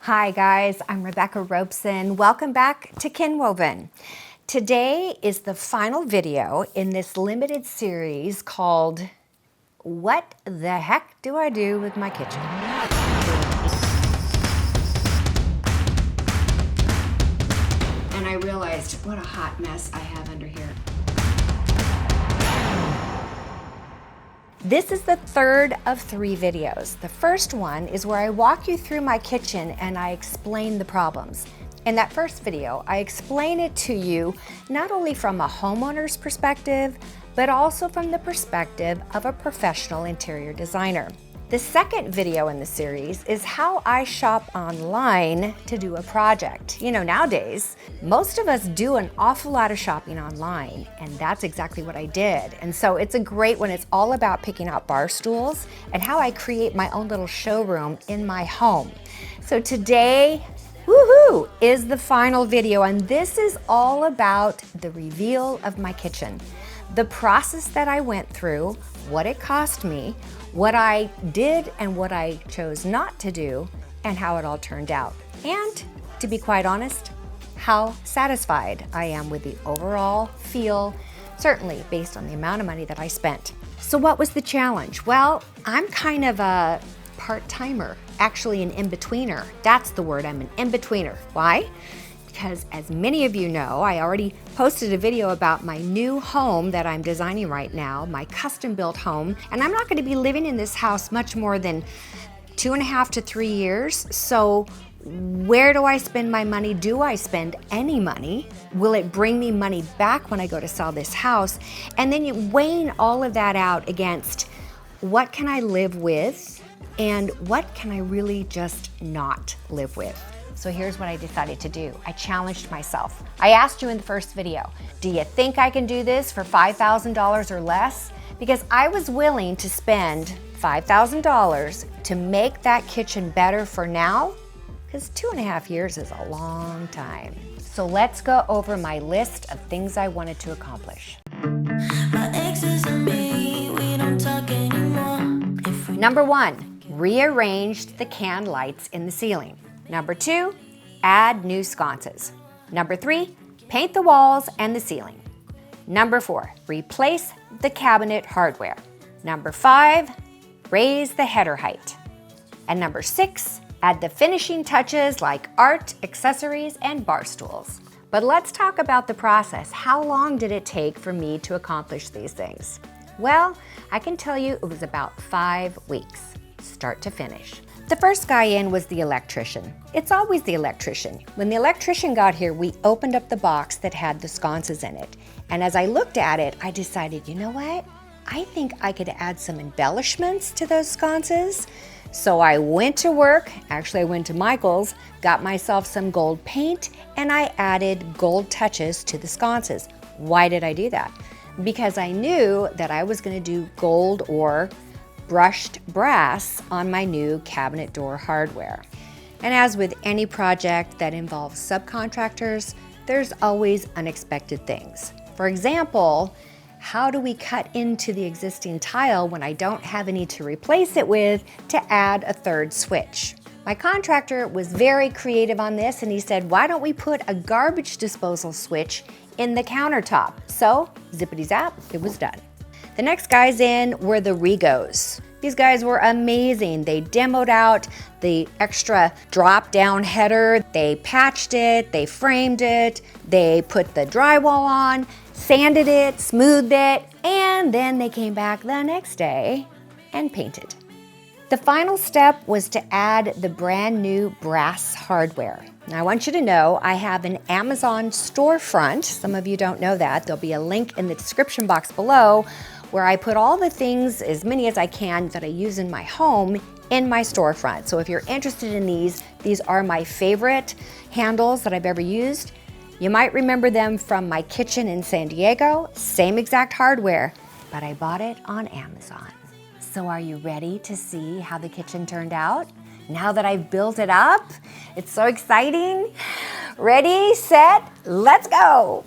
Hi guys, I'm Rebecca Robeson. Welcome back to Kinwoven. Today is the final video in this limited series called What the Heck Do I Do with My Kitchen? And I realized what a hot mess I have under here. This is the third of 3 videos. The first one is where I walk you through my kitchen and I explain the problems. In that first video, I explain it to you not only from a homeowner's perspective, but also from the perspective of a professional interior designer. The second video in the series is how I shop online to do a project. You know, nowadays, most of us do an awful lot of shopping online, and that's exactly what I did. And so it's a great one. It's all about picking out bar stools and how I create my own little showroom in my home. So today, woohoo, is the final video, and this is all about the reveal of my kitchen. The process that I went through, what it cost me, what I did and what I chose not to do, and how it all turned out. And to be quite honest, how satisfied I am with the overall feel, certainly based on the amount of money that I spent. So what was the challenge? Well, I'm kind of a part-timer, actually an in-betweener. That's the word, I'm an in-betweener. Why? Because as many of you know, I already posted a video about my new home that I'm designing right now, my custom built home, and I'm not going to be living in this house much more than 2.5 to 3 years. So where do I spend my money? Do I spend any money? Will it bring me money back when I go to sell this house? And then you weighing all of that out against what can I live with and what can I really just not live with? So here's what I decided to do. I challenged myself. I asked you in the first video, do you think I can do this for $5,000 or less? Because I was willing to spend $5,000 to make that kitchen better for now, because 2.5 years is a long time. So let's go over my list of things I wanted to accomplish. My exes and me, we don't talk anymore. Number 1, rearrange the can lights in the ceiling. Number 2, add new sconces. Number 3, paint the walls and the ceiling. Number 4, replace the cabinet hardware. Number 5, raise the header height. And number 6, add the finishing touches like art, accessories, and bar stools. But let's talk about the process. How long did it take for me to accomplish these things? Well, I can tell you it was about 5 weeks, start to finish. The first guy in was the electrician. It's always the electrician. When the electrician got here, we opened up the box that had the sconces in it. And as I looked at it, I decided, you know what? I think I could add some embellishments to those sconces. So I went to work, actually I went to Michael's, got myself some gold paint, and I added gold touches to the sconces. Why did I do that? Because I knew that I was gonna do gold or brushed brass on my new cabinet door hardware. And as with any project that involves subcontractors, there's always unexpected things. For example, how do we cut into the existing tile when I don't have any to replace it with to add a third switch? My contractor was very creative on this and he said, why don't we put a garbage disposal switch in the countertop? So, zippity zap, it was done. The next guys in were the Regos. These guys were amazing. They demoed out the extra drop-down header. They patched it, they framed it, they put the drywall on, sanded it, smoothed it, and then they came back the next day and painted. The final step was to add the brand new brass hardware. Now I want you to know I have an Amazon storefront. Some of you don't know that. There'll be a link in the description box below where I put all the things, as many as I can, that I use in my home in my storefront. So if you're interested in these are my favorite handles that I've ever used. You might remember them from my kitchen in San Diego, same exact hardware, but I bought it on Amazon. So are you ready to see how the kitchen turned out? Now that I've built it up, it's so exciting. Ready, set, let's go.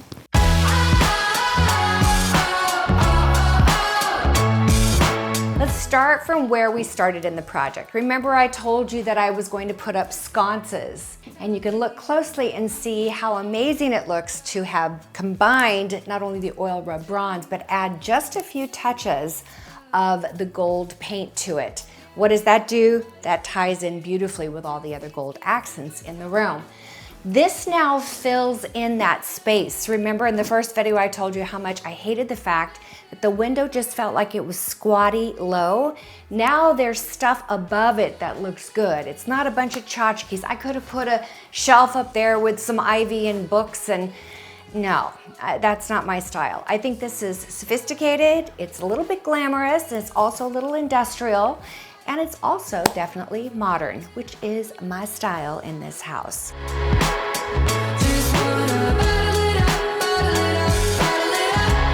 Let's start from where we started in the project. Remember I told you that I was going to put up sconces, and you can look closely and see how amazing it looks to have combined not only the oil rub bronze, but add just a few touches of the gold paint to it. What does that do? That ties in beautifully with all the other gold accents in the room. This now fills in that space. Remember in the first video I told you how much I hated the fact that the window just felt like it was squatty low. Now there's stuff above it that looks good. It's not a bunch of tchotchkes. I could have put a shelf up there with some ivy and books, and no, that's not my style. I think this is sophisticated, it's a little bit glamorous, it's also a little industrial, and it's also definitely modern, which is my style in this house.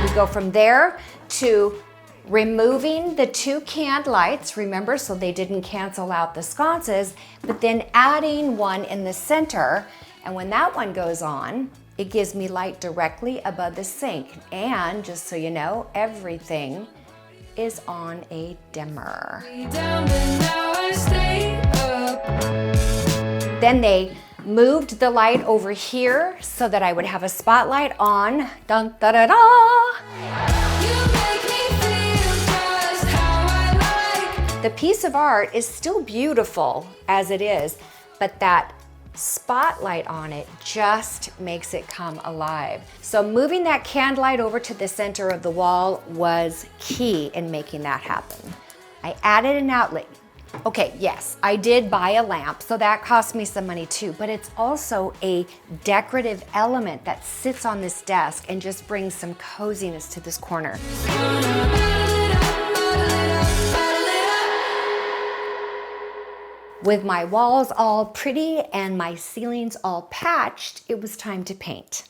We go from there to removing the two canned lights, remember, so they didn't cancel out the sconces, but then adding one in the center, and when that one goes on, it gives me light directly above the sink. And just so you know, everything is on a dimmer. Then they moved the light over here so that I would have a spotlight on. Dun, da, da, da. The piece of art is still beautiful as it is, but that spotlight on it just makes it come alive. So moving that candlelight over to the center of the wall was key in making that happen. I added an outlet. Okay, yes, I did buy a lamp, so that cost me some money too, but it's also a decorative element that sits on this desk and just brings some coziness to this corner. With my walls all pretty and my ceilings all patched, it was time to paint.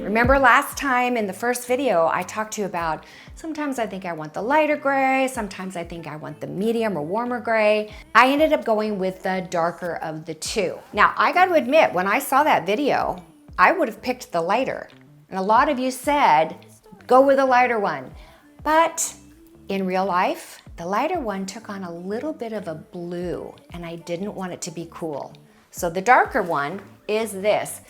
Remember last time in the first video, I talked to you about sometimes I think I want the lighter gray, sometimes I think I want the medium or warmer gray. I ended up going with the darker of the two. Now, I got to admit, when I saw that video, I would have picked the lighter. And a lot of you said, go with a lighter one. But in real life, the lighter one took on a little bit of a blue, and I didn't want it to be cool. So the darker one is this.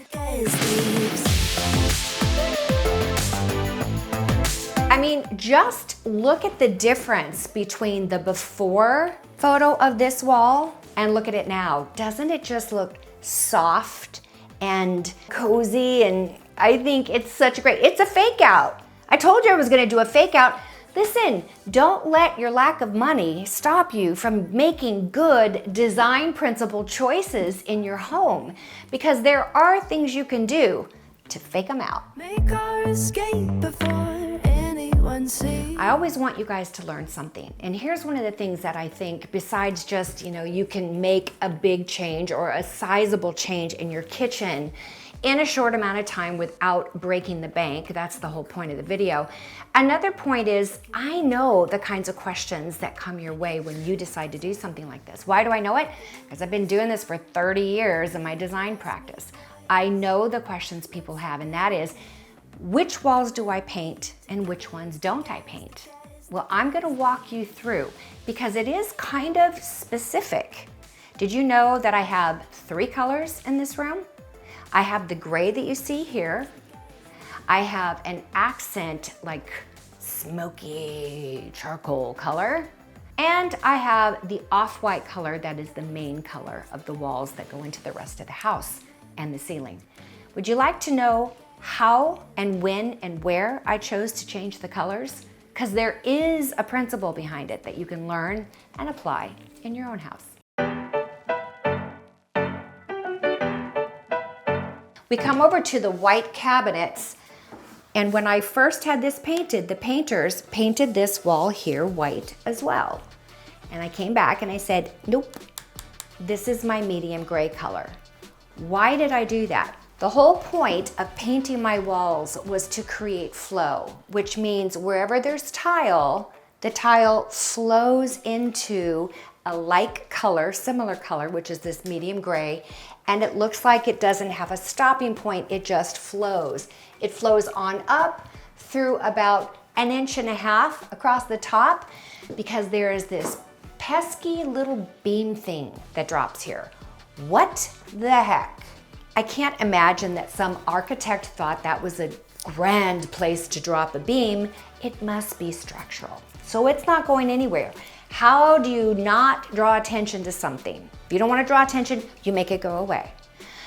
I mean, just look at the difference between the before photo of this wall and look at it now. Doesn't it just look soft and cozy? And I think it's such a great, it's a fake out. I told you I was gonna do a fake out. Listen, don't let your lack of money stop you from making good design principle choices in your home, because there are things you can do to fake them out. Make our escape before anyone sees. I always want you guys to learn something. And here's one of the things that I think, besides just, you can make a big change or a sizable change in your kitchen in a short amount of time without breaking the bank. That's the whole point of the video. Another point is, I know the kinds of questions that come your way when you decide to do something like this. Why do I know it? Because I've been doing this for 30 years in my design practice. I know the questions people have, and that is, which walls do I paint and which ones don't I paint? Well, I'm gonna walk you through because it is kind of specific. Did you know that I have 3 colors in this room? I have the gray that you see here. I have an accent like smoky charcoal color. And I have the off-white color that is the main color of the walls that go into the rest of the house and the ceiling. Would you like to know how and when and where I chose to change the colors? Because there is a principle behind it that you can learn and apply in your own house. We come over to the white cabinets, and when I first had this painted, the painters painted this wall here white as well. And I came back and I said, nope, this is my medium gray color. Why did I do that? The whole point of painting my walls was to create flow, which means wherever there's tile, the tile flows into a like color, similar color, which is this medium gray, and it looks like it doesn't have a stopping point, it just flows. It flows on up through about 1.5 inches across the top because there is this pesky little beam thing that drops here. What the heck? I can't imagine that some architect thought that was a grand place to drop a beam. It must be structural. So it's not going anywhere. How do you not draw attention to something? If you don't want to draw attention, you make it go away.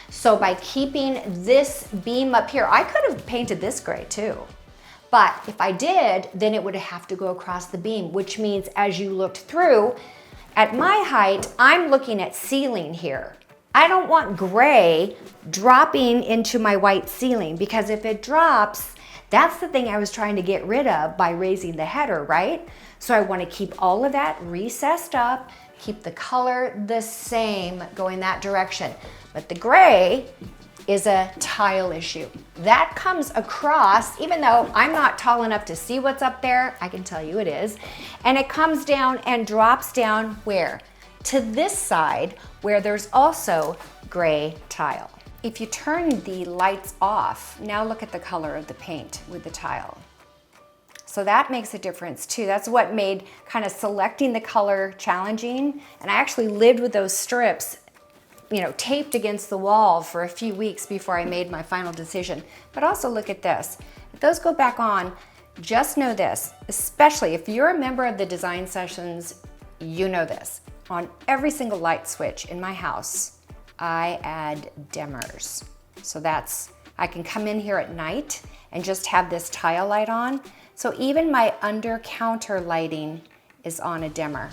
So by keeping this beam up here, I could have painted this gray too. But if I did, then it would have to go across the beam, which means as you looked through, at my height, I'm looking at ceiling here. I don't want gray dropping into my white ceiling because if it drops, that's the thing I was trying to get rid of by raising the header, right? So I want to keep all of that recessed up, keep the color the same going that direction. But the gray is a tile issue. That comes across, even though I'm not tall enough to see what's up there, I can tell you it is. And it comes down and drops down where? To this side where there's also gray tile. If you turn the lights off, now look at the color of the paint with the tile. So that makes a difference too. That's what made kind of selecting the color challenging. And I actually lived with those strips, you know, taped against the wall for a few weeks before I made my final decision. But also look at this. If those go back on, just know this, especially if you're a member of the design sessions, you know this. On every single light switch in my house, I add dimmers. So that's, I can come in here at night and just have this tile light on. So even my under counter lighting is on a dimmer.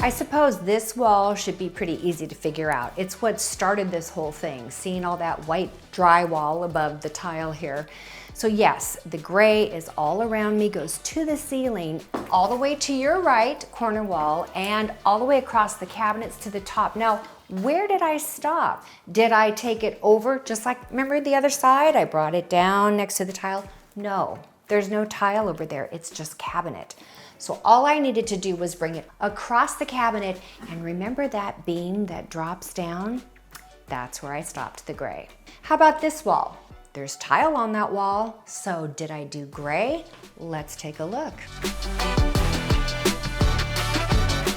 I suppose this wall should be pretty easy to figure out. It's what started this whole thing, seeing all that white drywall above the tile here. So yes, the gray is all around me, goes to the ceiling, all the way to your right corner wall, and all the way across the cabinets to the top. Now, where did I stop? Did I take it over just like, remember the other side? I brought it down next to the tile? No, there's no tile over there. It's just cabinet. So all I needed to do was bring it across the cabinet, and remember that beam that drops down? That's where I stopped the gray. How about this wall? There's tile on that wall, so did I do gray? Let's take a look.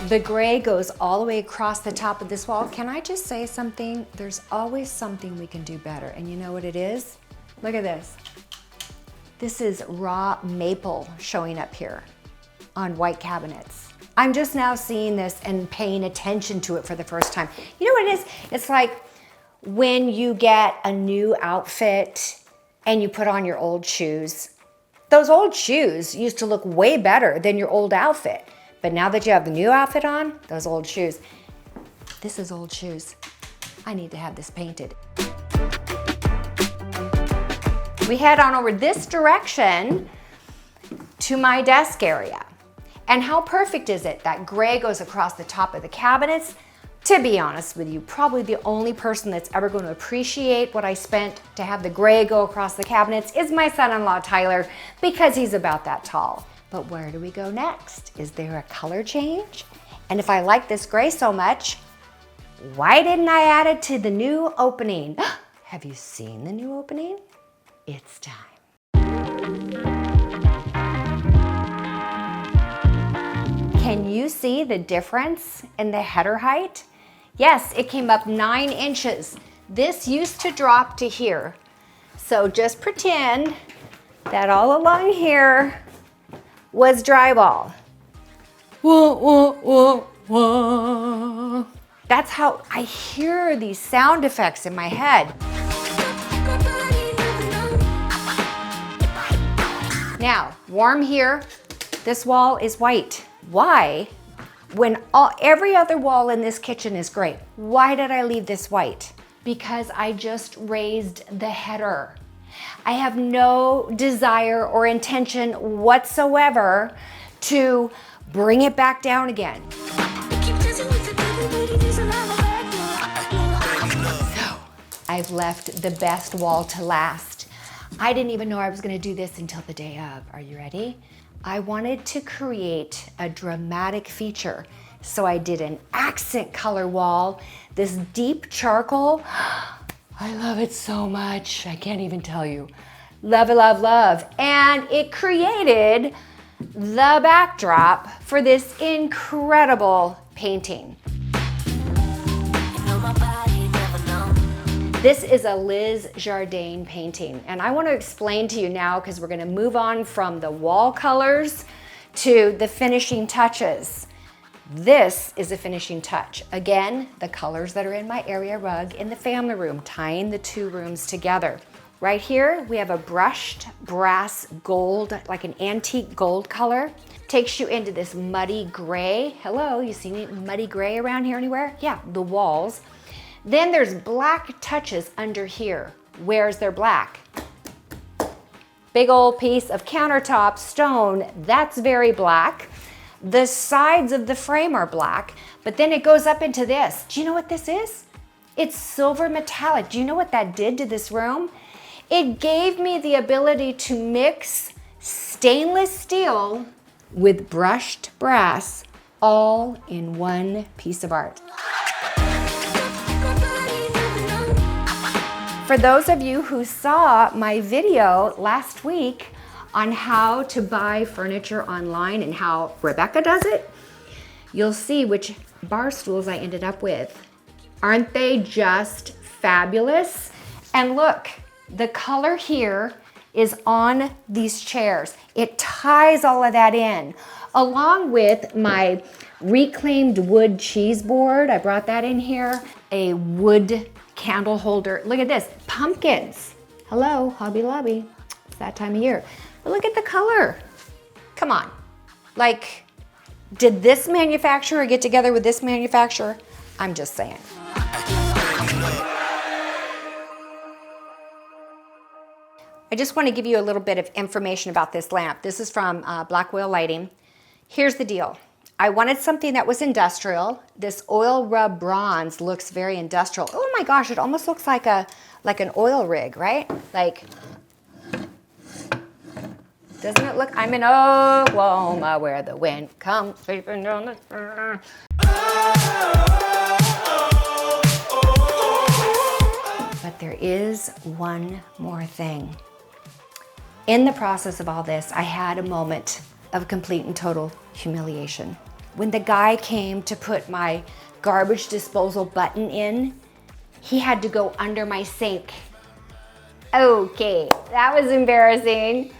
The gray goes all the way across the top of this wall. Can I just say something? There's always something we can do better, and you know what it is? Look at this. This is raw maple showing up here on white cabinets. I'm just now seeing this and paying attention to it for the first time. You know what it is? It's like when you get a new outfit and you put on your old shoes. Those old shoes used to look way better than your old outfit. But now that you have the new outfit on, those old shoes, this is old shoes. I need to have this painted. We head on over this direction to my desk area. And how perfect is it? That gray goes across the top of the cabinets. To be honest with you, probably the only person that's ever going to appreciate what I spent to have the gray go across the cabinets is my son-in-law, Tyler, because he's about that tall. But where do we go next? Is there a color change? And if I like this gray so much, why didn't I add it to the new opening? Have you seen the new opening? It's time. Can you see the difference in the header height? Yes, it came up 9 inches. This used to drop to here. So just pretend that all along here was drywall. Whoa, whoa, whoa, whoa. That's how I hear these sound effects in my head. Now, warm here, this wall is white. Why? When every other wall in this kitchen is gray, why did I leave this white? Because I just raised the header. I have no desire or intention whatsoever to bring it back down again. So, I've left the best wall to last. I didn't even know I was gonna do this until the day of. Are you ready? I wanted to create a dramatic feature. So I did an accent color wall, this deep charcoal. I love it so much. I can't even tell you. Love it, love, love. And it created the backdrop for this incredible painting. This is a Liz Jardine painting, and I want to explain to you now because we're going to move on from the wall colors to the finishing touches. This is a finishing touch. Again, the colors that are in my area rug in the family room, tying the two rooms together. Right here, we have a brushed brass gold, like an antique gold color. Takes you into this muddy gray. Hello, you see any muddy gray around here anywhere? Yeah, the walls. Then there's black touches under here. Where's their black? Big old piece of countertop stone, that's very black. The sides of the frame are black, but then it goes up into this. Do you know what this is? It's silver metallic. Do you know what that did to this room? It gave me the ability to mix stainless steel with brushed brass all in one piece of art. For those of you who saw my video last week on how to buy furniture online and how Rebecca does it, you'll see which bar stools I ended up with. Aren't they just fabulous? And look, the color here is on these chairs. It ties all of that in, along with my reclaimed wood cheese board. I brought that in here, a wood candle holder. Look at this, pumpkins. Hello, Hobby Lobby. It's that time of year. But look at the color. Come on. Like, did this manufacturer get together with this manufacturer? I'm just saying. I just want to give you a little bit of information about this lamp. This is from Black Whale Lighting. Here's the deal. I wanted something that was industrial. This oil rub bronze looks very industrial. Oh my gosh, it almost looks like an oil rig, right? Like, doesn't it look? I'm in Oklahoma where the wind comes sweeping down the... But there is one more thing. In the process of all this, I had a moment of complete and total humiliation. When the guy came to put my garbage disposal button in, he had to go under my sink. Okay, that was embarrassing.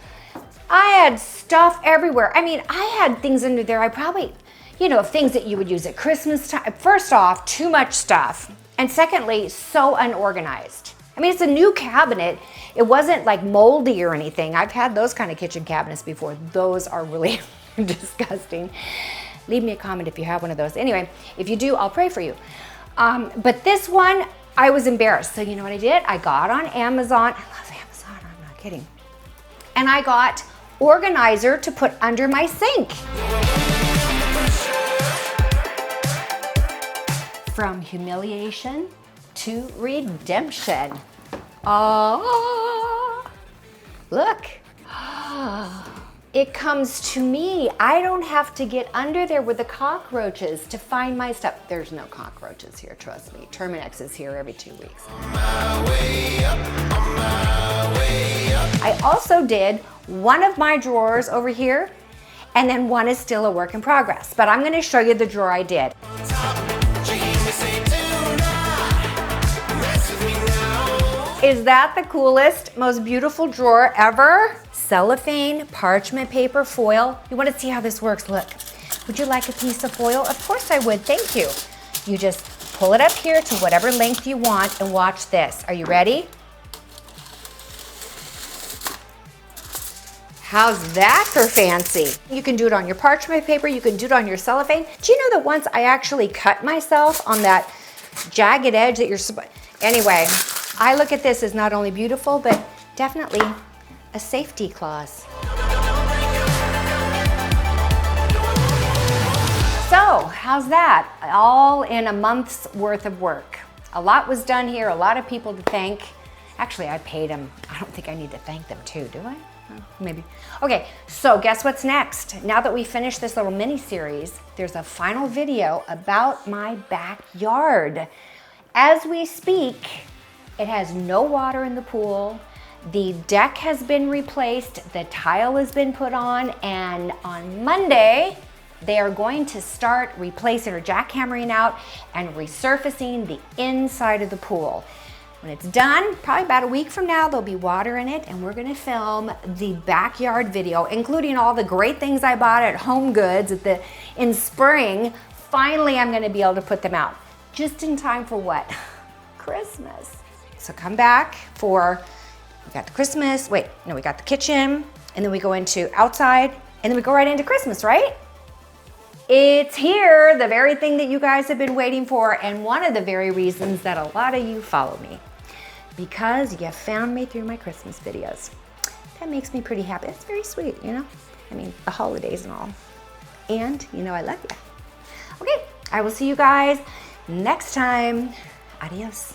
I had stuff everywhere. I mean, I had things under there. I probably, things that you would use at Christmas time. First off, too much stuff. And secondly, so unorganized. I mean, it's a new cabinet. It wasn't like moldy or anything. I've had those kind of kitchen cabinets before. Those are really disgusting. Leave me a comment if you have one of those. Anyway, if you do, I'll pray for you. But this one, I was embarrassed. So you know what I did? I got on Amazon. I love Amazon, I'm not kidding. And I got organizer to put under my sink. From humiliation to redemption. Oh, look. It comes to me. I don't have to get under there with the cockroaches to find my stuff. There's no cockroaches here, trust me. Terminex is here every 2 weeks. I also did one of my drawers over here, and then one is still a work in progress. But I'm gonna show you the drawer I did. Is that the coolest, most beautiful drawer ever? Cellophane, parchment paper, foil. You want to see how this works? Look, would you like a piece of foil? Of course I would, thank you. You just pull it up here to whatever length you want and watch this. Are you ready? How's that for fancy? You can do it on your parchment paper, you can do it on your cellophane. Do you know that once I actually cut myself on that jagged edge that you're supposed... Anyway, I look at this as not only beautiful, but definitely a safety clause. So, how's that? All in a month's worth of work. A lot was done here, a lot of people to thank. Actually, I paid them. I don't think I need to thank them too, do I? Maybe. Okay, so guess what's next? Now that we finished this little mini series, there's a final video about my backyard. As we speak, It has no water in the pool. The deck has been replaced, the tile has been put on, and on Monday, they are going to start replacing or jackhammering out and resurfacing the inside of the pool. When it's done, probably about a week from now, there'll be water in it, and we're gonna film the backyard video, including all the great things I bought at Home Goods in spring. Finally, I'm gonna be able to put them out. Just in time for what? Christmas. So come back for, we got the Christmas, we got the kitchen, and then we go into outside, and then we go right into Christmas, right? It's here, the very thing that you guys have been waiting for, and one of the very reasons that a lot of you follow me, because you found me through my Christmas videos. That makes me pretty happy. It's very sweet, you know? I mean, the holidays and all. And you know I love you. Okay, I will see you guys next time. Adios.